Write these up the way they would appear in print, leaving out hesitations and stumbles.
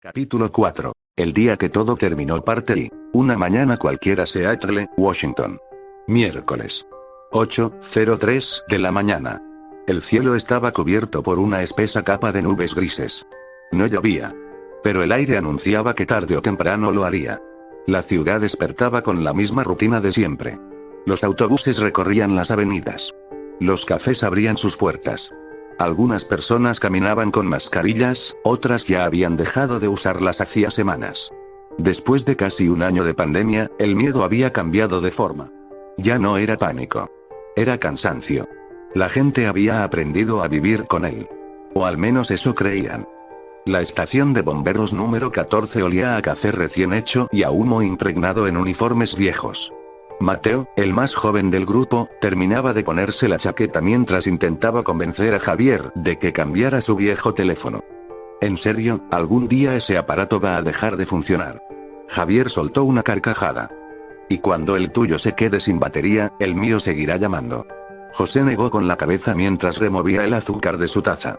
Capítulo 4. El día que todo terminó parte y. Una mañana cualquiera, Seattle, Washington. Miércoles. 8:03 de la mañana. El cielo estaba cubierto por una espesa capa de nubes grises. No llovía. Pero el aire anunciaba que tarde o temprano lo haría. La ciudad despertaba con la misma rutina de siempre. Los autobuses recorrían las avenidas. Los cafés abrían sus puertas. Algunas personas caminaban con mascarillas, otras ya habían dejado de usarlas hacía semanas. Después de casi un año de pandemia, el miedo había cambiado de forma. Ya no era pánico. Era cansancio. La gente había aprendido a vivir con él. O al menos eso creían. La estación de bomberos número 14 olía a café recién hecho y a humo impregnado en uniformes viejos. Mateo, el más joven del grupo, terminaba de ponerse la chaqueta mientras intentaba convencer a Javier de que cambiara su viejo teléfono. ¿En serio? ¿Algún día ese aparato va a dejar de funcionar? Javier soltó una carcajada. Y cuando el tuyo se quede sin batería, el mío seguirá llamando. José negó con la cabeza mientras removía el azúcar de su taza.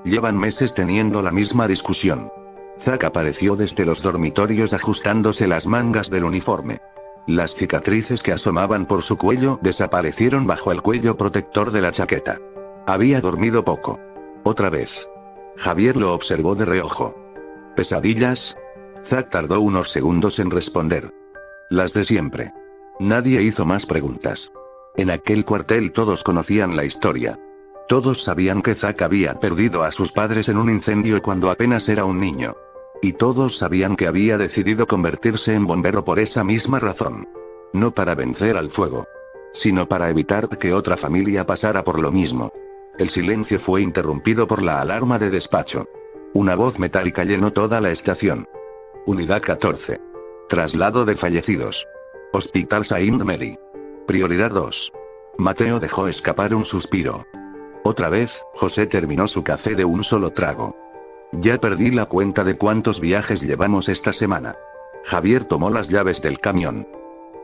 Llevan meses teniendo la misma discusión. Zack apareció desde los dormitorios ajustándose las mangas del uniforme. Las cicatrices que asomaban por su cuello desaparecieron bajo el cuello protector de la chaqueta. Había dormido poco. Otra vez. Javier lo observó de reojo. ¿Pesadillas? Zack tardó unos segundos en responder. Las de siempre. Nadie hizo más preguntas. En aquel cuartel todos conocían la historia. Todos sabían que Zack había perdido a sus padres en un incendio cuando apenas era un niño. Y todos sabían que había decidido convertirse en bombero por esa misma razón. No para vencer al fuego, sino para evitar que otra familia pasara por lo mismo. El silencio fue interrumpido por la alarma de despacho. Una voz metálica llenó toda la estación. Unidad 14. Traslado de fallecidos. Hospital Saint Mary. Prioridad 2. Mateo dejó escapar un suspiro. Otra vez, José terminó su café de un solo trago. Ya perdí la cuenta de cuántos viajes llevamos esta semana. Javier tomó las llaves del camión.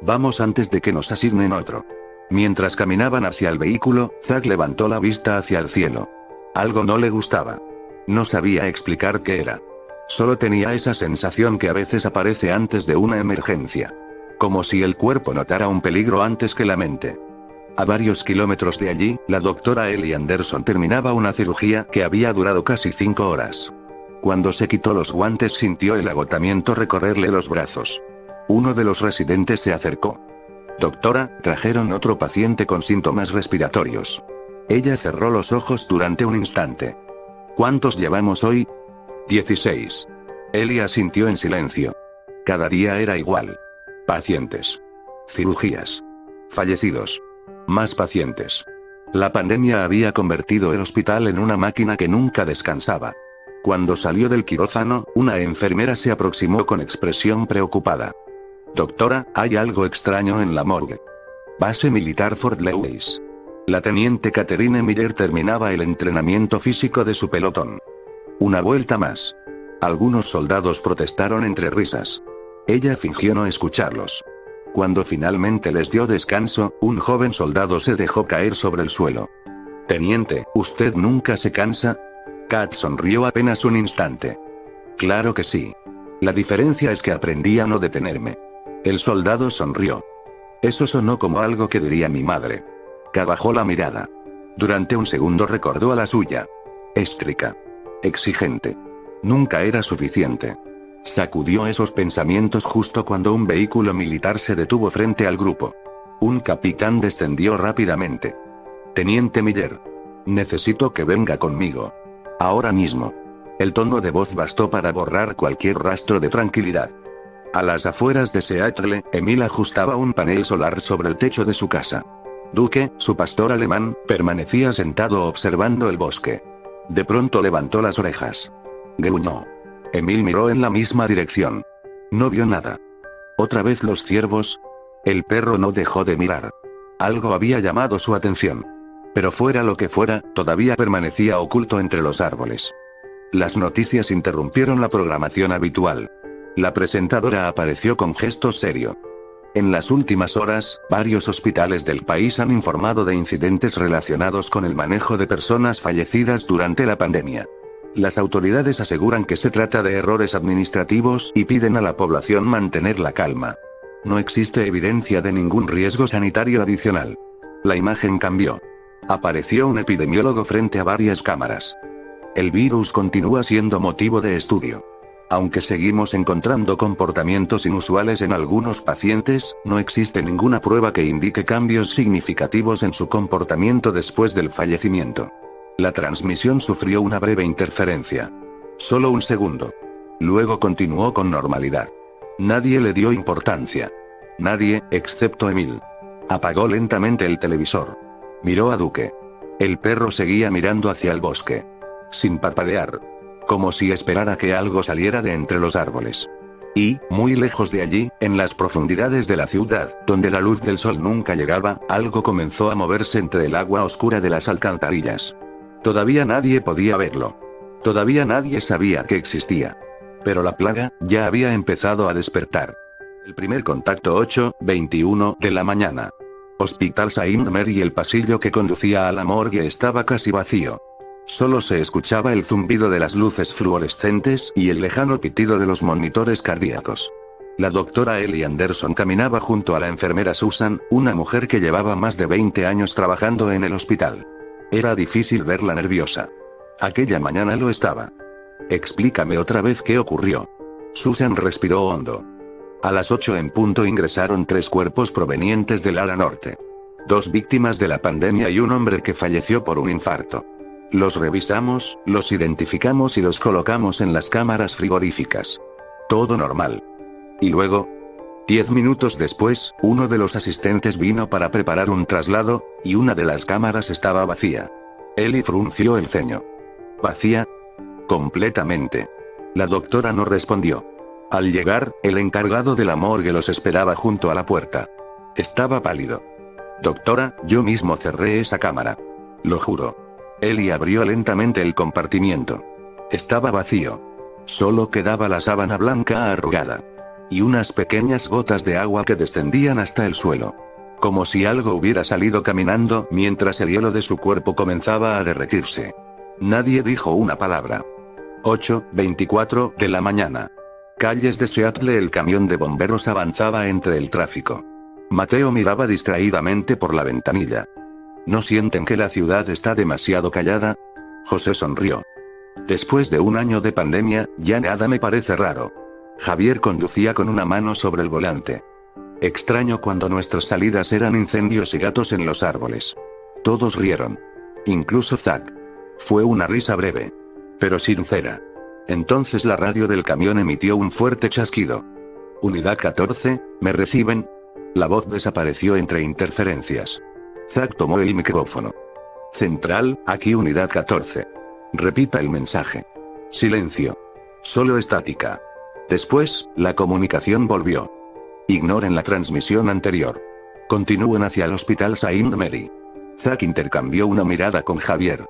Vamos antes de que nos asignen otro. Mientras caminaban hacia el vehículo, Zack levantó la vista hacia el cielo. Algo no le gustaba. No sabía explicar qué era. Solo tenía esa sensación que a veces aparece antes de una emergencia. Como si el cuerpo notara un peligro antes que la mente. A varios kilómetros de allí, la doctora Ellie Anderson terminaba una cirugía que había durado casi 5 horas. Cuando se quitó los guantes sintió el agotamiento recorrerle los brazos. Uno de los residentes se acercó. Doctora, trajeron otro paciente con síntomas respiratorios. Ella cerró los ojos durante un instante. ¿Cuántos llevamos hoy? 16. Ellie asintió en silencio. Cada día era igual. Pacientes. Cirugías. Fallecidos. Más pacientes. La pandemia había convertido el hospital en una máquina que nunca descansaba. Cuando salió del quirófano, una enfermera se aproximó con expresión preocupada. Doctora, hay algo extraño en la morgue. Base militar Fort Lewis. La teniente Catherine Miller terminaba el entrenamiento físico de su pelotón. Una vuelta más. Algunos soldados protestaron entre risas. Ella fingió no escucharlos. Cuando finalmente les dio descanso, un joven soldado se dejó caer sobre el suelo. Teniente, ¿usted nunca se cansa? Kat sonrió apenas un instante. Claro que sí. La diferencia es que aprendí a no detenerme. El soldado sonrió. Eso sonó como algo que diría mi madre. Kat bajó la mirada. Durante un segundo recordó a la suya. Estricta. Exigente. Nunca era suficiente. Sacudió esos pensamientos justo cuando un vehículo militar se detuvo frente al grupo. Un capitán descendió rápidamente. Teniente Miller. Necesito que venga conmigo. Ahora mismo. El tono de voz bastó para borrar cualquier rastro de tranquilidad. A las afueras de Seattle, Emil ajustaba un panel solar sobre el techo de su casa. Duque, su pastor alemán, permanecía sentado observando el bosque. De pronto levantó las orejas. Gruñó. Emil miró en la misma dirección. No vio nada. ¿Otra vez los ciervos? El perro no dejó de mirar. Algo había llamado su atención. Pero fuera lo que fuera, todavía permanecía oculto entre los árboles. Las noticias interrumpieron la programación habitual. La presentadora apareció con gesto serio. En las últimas horas, varios hospitales del país han informado de incidentes relacionados con el manejo de personas fallecidas durante la pandemia. Las autoridades aseguran que se trata de errores administrativos y piden a la población mantener la calma. No existe evidencia de ningún riesgo sanitario adicional. La imagen cambió. Apareció un epidemiólogo frente a varias cámaras. El virus continúa siendo motivo de estudio. Aunque seguimos encontrando comportamientos inusuales en algunos pacientes, no existe ninguna prueba que indique cambios significativos en su comportamiento después del fallecimiento. La transmisión sufrió una breve interferencia. Solo un segundo. Luego continuó con normalidad. Nadie le dio importancia. Nadie, excepto Emil. Apagó lentamente el televisor. Miró a Duque. El perro seguía mirando hacia el bosque. Sin parpadear. Como si esperara que algo saliera de entre los árboles. Y, muy lejos de allí, en las profundidades de la ciudad, donde la luz del sol nunca llegaba, algo comenzó a moverse entre el agua oscura de las alcantarillas. Todavía nadie podía verlo. Todavía nadie sabía que existía. Pero la plaga, ya había empezado a despertar. El primer contacto 8:21 de la mañana. Hospital Saint Mary y el pasillo que conducía a la morgue estaba casi vacío. Solo se escuchaba el zumbido de las luces fluorescentes y el lejano pitido de los monitores cardíacos. La doctora Ellie Anderson caminaba junto a la enfermera Susan, una mujer que llevaba más de 20 años trabajando en el hospital. Era difícil verla nerviosa. Aquella mañana lo estaba. Explícame otra vez qué ocurrió. Susan respiró hondo. A las 8 en punto ingresaron 3 cuerpos provenientes del ala norte. 2 víctimas de la pandemia y un hombre que falleció por un infarto. Los revisamos, los identificamos y los colocamos en las cámaras frigoríficas. Todo normal. Y luego, 10 minutos después, uno de los asistentes vino para preparar un traslado, y una de las cámaras estaba vacía. Ellie frunció el ceño. ¿Vacía? Completamente. La doctora no respondió. Al llegar, el encargado de la morgue los esperaba junto a la puerta. Estaba pálido. Doctora, yo mismo cerré esa cámara. Lo juro. Ellie abrió lentamente el compartimiento. Estaba vacío. Solo quedaba la sábana blanca arrugada. Y unas pequeñas gotas de agua que descendían hasta el suelo. Como si algo hubiera salido caminando mientras el hielo de su cuerpo comenzaba a derretirse. Nadie dijo una palabra. 8:24 de la mañana. Calles de Seattle. El camión de bomberos avanzaba entre el tráfico. Mateo miraba distraídamente por la ventanilla. ¿No sienten que la ciudad está demasiado callada? José sonrió. Después de un año de pandemia, ya nada me parece raro. Javier conducía con una mano sobre el volante. Extraño cuando nuestras salidas eran incendios y gatos en los árboles. Todos rieron. Incluso Zack. Fue una risa breve. Pero sincera. Entonces la radio del camión emitió un fuerte chasquido. Unidad 14, ¿me reciben? La voz desapareció entre interferencias. Zack tomó el micrófono. Central, aquí Unidad 14. Repita el mensaje. Silencio. Solo estática. Después, la comunicación volvió. Ignoren la transmisión anterior. Continúen hacia el Hospital Saint Mary. Zack intercambió una mirada con Javier.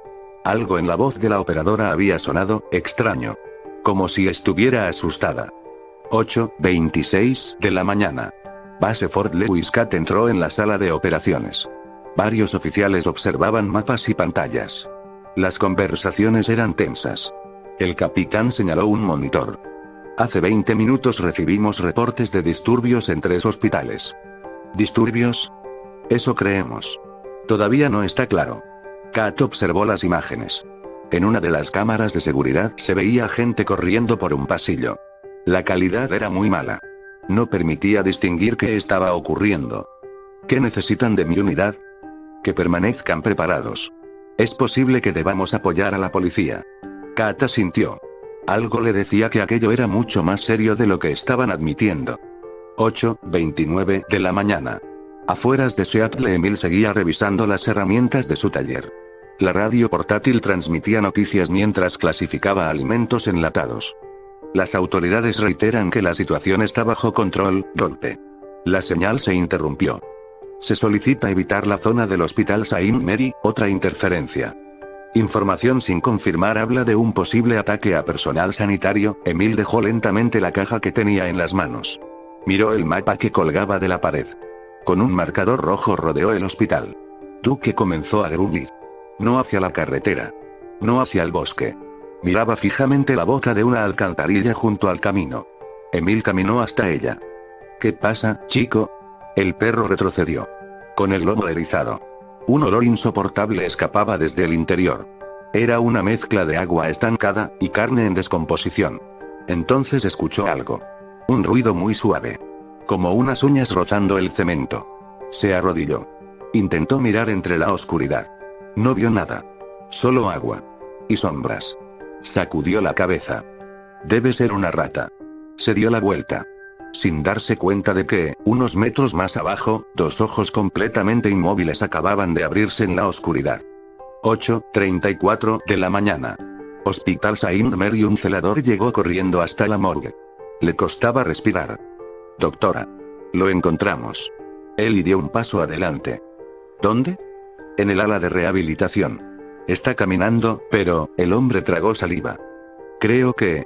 Algo en la voz de la operadora había sonado extraño. Como si estuviera asustada. 8:26 de la mañana. Base Fort Lewis. Cat entró en la sala de operaciones. Varios oficiales observaban mapas y pantallas. Las conversaciones eran tensas. El capitán señaló un monitor. Hace 20 minutos recibimos reportes de disturbios en 3 hospitales. ¿Disturbios? Eso creemos. Todavía no está claro. Kat observó las imágenes. En una de las cámaras de seguridad se veía gente corriendo por un pasillo. La calidad era muy mala. No permitía distinguir qué estaba ocurriendo. ¿Qué necesitan de mi unidad? Que permanezcan preparados. Es posible que debamos apoyar a la policía. Kat asintió. Algo le decía que aquello era mucho más serio de lo que estaban admitiendo. 8:29 de la mañana. Afueras de Seattle. Emil seguía revisando las herramientas de su taller. La radio portátil transmitía noticias mientras clasificaba alimentos enlatados. Las autoridades reiteran que la situación está bajo control. Golpe. La señal se interrumpió. Se solicita evitar la zona del Hospital Saint Mary. Otra interferencia. Información sin confirmar habla de un posible ataque a personal sanitario. Emil dejó lentamente la caja que tenía en las manos. Miró el mapa que colgaba de la pared. Con un marcador rojo rodeó el hospital. Duque comenzó a gruñir. No hacia la carretera. No hacia el bosque. Miraba fijamente la boca de una alcantarilla junto al camino. Emil caminó hasta ella. ¿Qué pasa, chico? El perro retrocedió. Con el lomo erizado. Un olor insoportable escapaba desde el interior. Era una mezcla de agua estancada y carne en descomposición. Entonces escuchó algo. Un ruido muy suave. Como unas uñas rozando el cemento. Se arrodilló. Intentó mirar entre la oscuridad. No vio nada. Solo agua. Y sombras. Sacudió la cabeza. Debe ser una rata. Se dio la vuelta. Sin darse cuenta de que, unos metros más abajo, dos ojos completamente inmóviles acababan de abrirse en la oscuridad. 8:34 de la mañana. Hospital Saint Mary. Un celador llegó corriendo hasta la morgue. Le costaba respirar. Doctora. Lo encontramos. Él dio un paso adelante. ¿Dónde? En el ala de rehabilitación. Está caminando, pero, el hombre tragó saliva. Creo que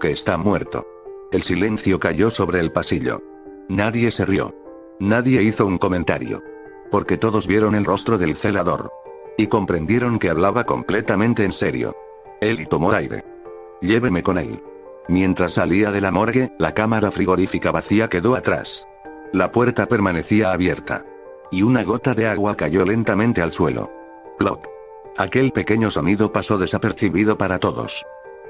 está muerto. El silencio cayó sobre el pasillo. Nadie se rió. Nadie hizo un comentario. Porque todos vieron el rostro del celador. Y comprendieron que hablaba completamente en serio. Él tomó aire. Lléveme con él. Mientras salía de la morgue, la cámara frigorífica vacía quedó atrás. La puerta permanecía abierta. Y una gota de agua cayó lentamente al suelo. Plop. Aquel pequeño sonido pasó desapercibido para todos.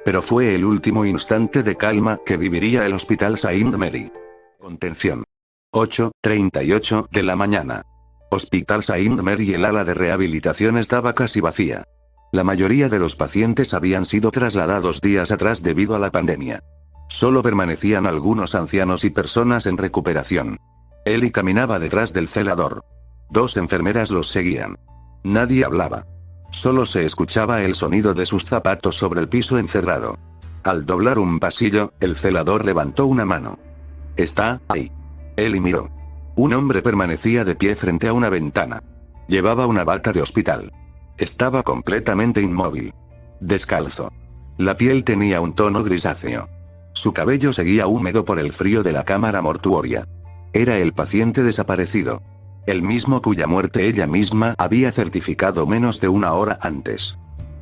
Pero fue el último instante de calma que viviría el Hospital Saint Mary. Contención. 8:38 de la mañana. Hospital Saint Mary. El ala de rehabilitación estaba casi vacía. La mayoría de los pacientes habían sido trasladados días atrás debido a la pandemia. Solo permanecían algunos ancianos y personas en recuperación. Eli caminaba detrás del celador. Dos enfermeras los seguían. Nadie hablaba. Solo se escuchaba el sonido de sus zapatos sobre el piso encerrado. Al doblar un pasillo, el celador levantó una mano. «Está ahí». Eli miró. Un hombre permanecía de pie frente a una ventana. Llevaba una bata de hospital. Estaba completamente inmóvil. Descalzo. La piel tenía un tono grisáceo. Su cabello seguía húmedo por el frío de la cámara mortuoria. Era el paciente desaparecido. El mismo cuya muerte ella misma había certificado menos de una hora antes.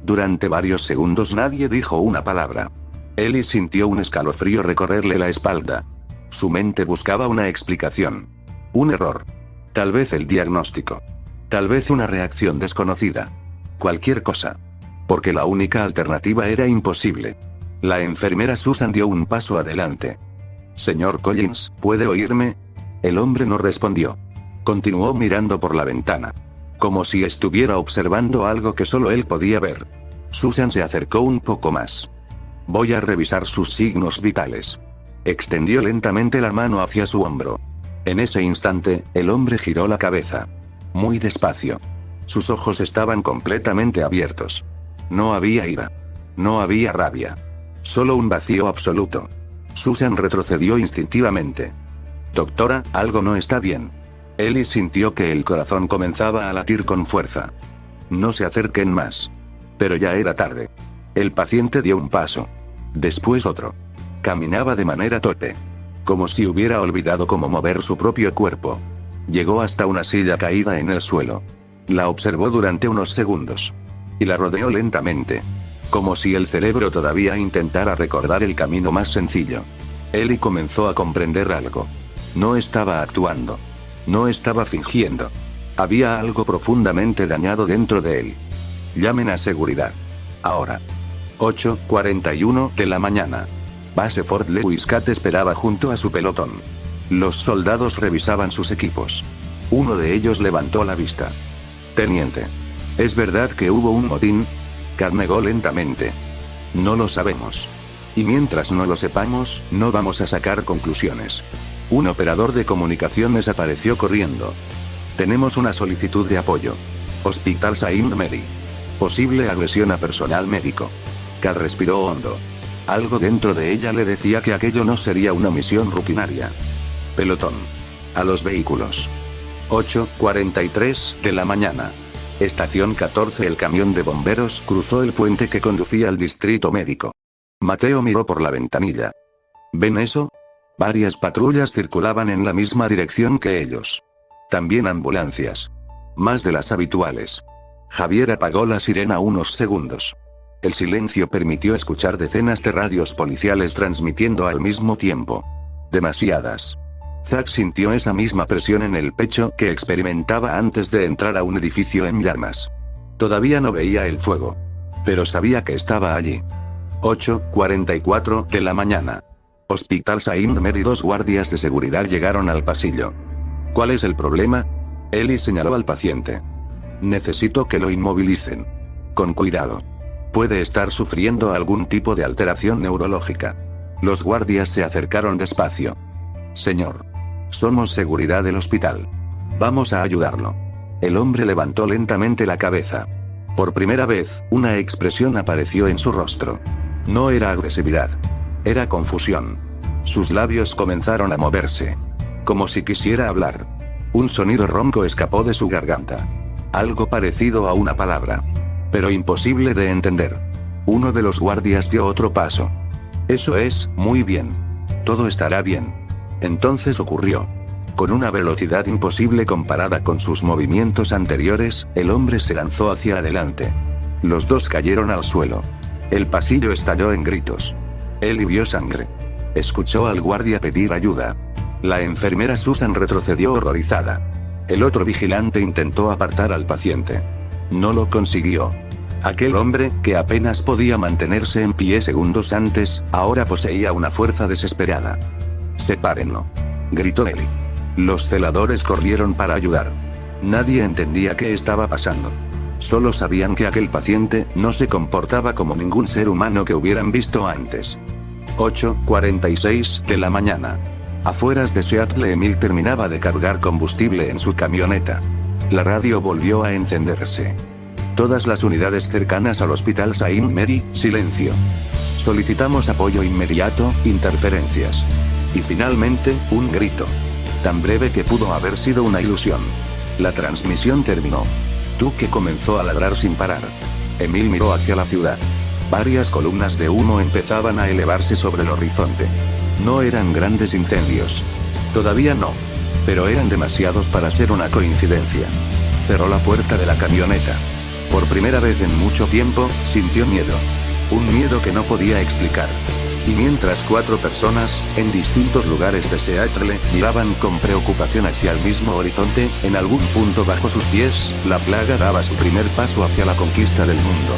Durante varios segundos nadie dijo una palabra. Eli sintió un escalofrío recorrerle la espalda. Su mente buscaba una explicación. Un error. Tal vez el diagnóstico. Tal vez una reacción desconocida. Cualquier cosa. Porque la única alternativa era imposible. La enfermera Susan dio un paso adelante. «Señor Collins, ¿puede oírme?» El hombre no respondió. Continuó mirando por la ventana. Como si estuviera observando algo que solo él podía ver. Susan se acercó un poco más. «Voy a revisar sus signos vitales». Extendió lentamente la mano hacia su hombro. En ese instante, el hombre giró la cabeza. Muy despacio. Sus ojos estaban completamente abiertos. No había ira. No había rabia. Solo un vacío absoluto. Susan retrocedió instintivamente. «Doctora, algo no está bien». Eli sintió que el corazón comenzaba a latir con fuerza. «No se acerquen más». Pero ya era tarde. El paciente dio un paso. Después otro. Caminaba de manera torpe. Como si hubiera olvidado cómo mover su propio cuerpo. Llegó hasta una silla caída en el suelo. La observó durante unos segundos. Y la rodeó lentamente. Como si el cerebro todavía intentara recordar el camino más sencillo. Eli comenzó a comprender algo. No estaba actuando. No estaba fingiendo. Había algo profundamente dañado dentro de él. Llamen a seguridad. Ahora. 8:41 de la mañana. Base Fort Lewis Cat esperaba junto a su pelotón. Los soldados revisaban sus equipos. Uno de ellos levantó la vista. «Teniente. ¿Es verdad que hubo un motín?» Cat negó lentamente. «No lo sabemos. Y mientras no lo sepamos, no vamos a sacar conclusiones». Un operador de comunicaciones apareció corriendo. «Tenemos una solicitud de apoyo. Hospital Saint Mary. Posible agresión a personal médico». Kat respiró hondo. Algo dentro de ella le decía que aquello no sería una misión rutinaria. Pelotón. A los vehículos. 8:43 de la mañana. Estación 14. El camión de bomberos cruzó el puente que conducía al distrito médico. Mateo miró por la ventanilla. ¿Ven eso? Varias patrullas circulaban en la misma dirección que ellos. También ambulancias. Más de las habituales. Javier apagó la sirena unos segundos. El silencio permitió escuchar decenas de radios policiales transmitiendo al mismo tiempo. Demasiadas. Zack sintió esa misma presión en el pecho que experimentaba antes de entrar a un edificio en llamas. Todavía no veía el fuego, pero sabía que estaba allí. 8:44 de la mañana. Hospital Saint Mary. 2 guardias de seguridad llegaron al pasillo. ¿Cuál es el problema? Ellie señaló al paciente. Necesito que lo inmovilicen. Con cuidado. Puede estar sufriendo algún tipo de alteración neurológica. Los guardias se acercaron despacio. Señor. Somos seguridad del hospital. Vamos a ayudarlo. El hombre levantó lentamente la cabeza. Por primera vez, una expresión apareció en su rostro. No era agresividad. Era confusión. Sus labios comenzaron a moverse. Como si quisiera hablar. Un sonido ronco escapó de su garganta. Algo parecido a una palabra. Pero imposible de entender. Uno de los guardias dio otro paso. Eso es, muy bien. Todo estará bien. Entonces ocurrió. Con una velocidad imposible comparada con sus movimientos anteriores, el hombre se lanzó hacia adelante. Los dos cayeron al suelo. El pasillo estalló en gritos. Él vio sangre. Escuchó al guardia pedir ayuda. La enfermera Susan retrocedió horrorizada. El otro vigilante intentó apartar al paciente. No lo consiguió. Aquel hombre, que apenas podía mantenerse en pie segundos antes, ahora poseía una fuerza desesperada. «Sepárenlo», gritó Ellie. Los celadores corrieron para ayudar. Nadie entendía qué estaba pasando. Solo sabían que aquel paciente no se comportaba como ningún ser humano que hubieran visto antes. 8:46 de la mañana. Afueras de Seattle, Emil terminaba de cargar combustible en su camioneta. La radio volvió a encenderse. Todas las unidades cercanas al Hospital Saint Mary, silencio. Solicitamos apoyo inmediato, interferencias. Y finalmente, un grito. Tan breve que pudo haber sido una ilusión. La transmisión terminó. Tuque comenzó a ladrar sin parar. Emil miró hacia la ciudad. Varias columnas de humo empezaban a elevarse sobre el horizonte. No eran grandes incendios. Todavía no. Pero eran demasiados para ser una coincidencia. Cerró la puerta de la camioneta. Por primera vez en mucho tiempo, sintió miedo. Un miedo que no podía explicar. Y mientras 4 personas, en distintos lugares de Seattle, miraban con preocupación hacia el mismo horizonte, en algún punto bajo sus pies, la plaga daba su primer paso hacia la conquista del mundo.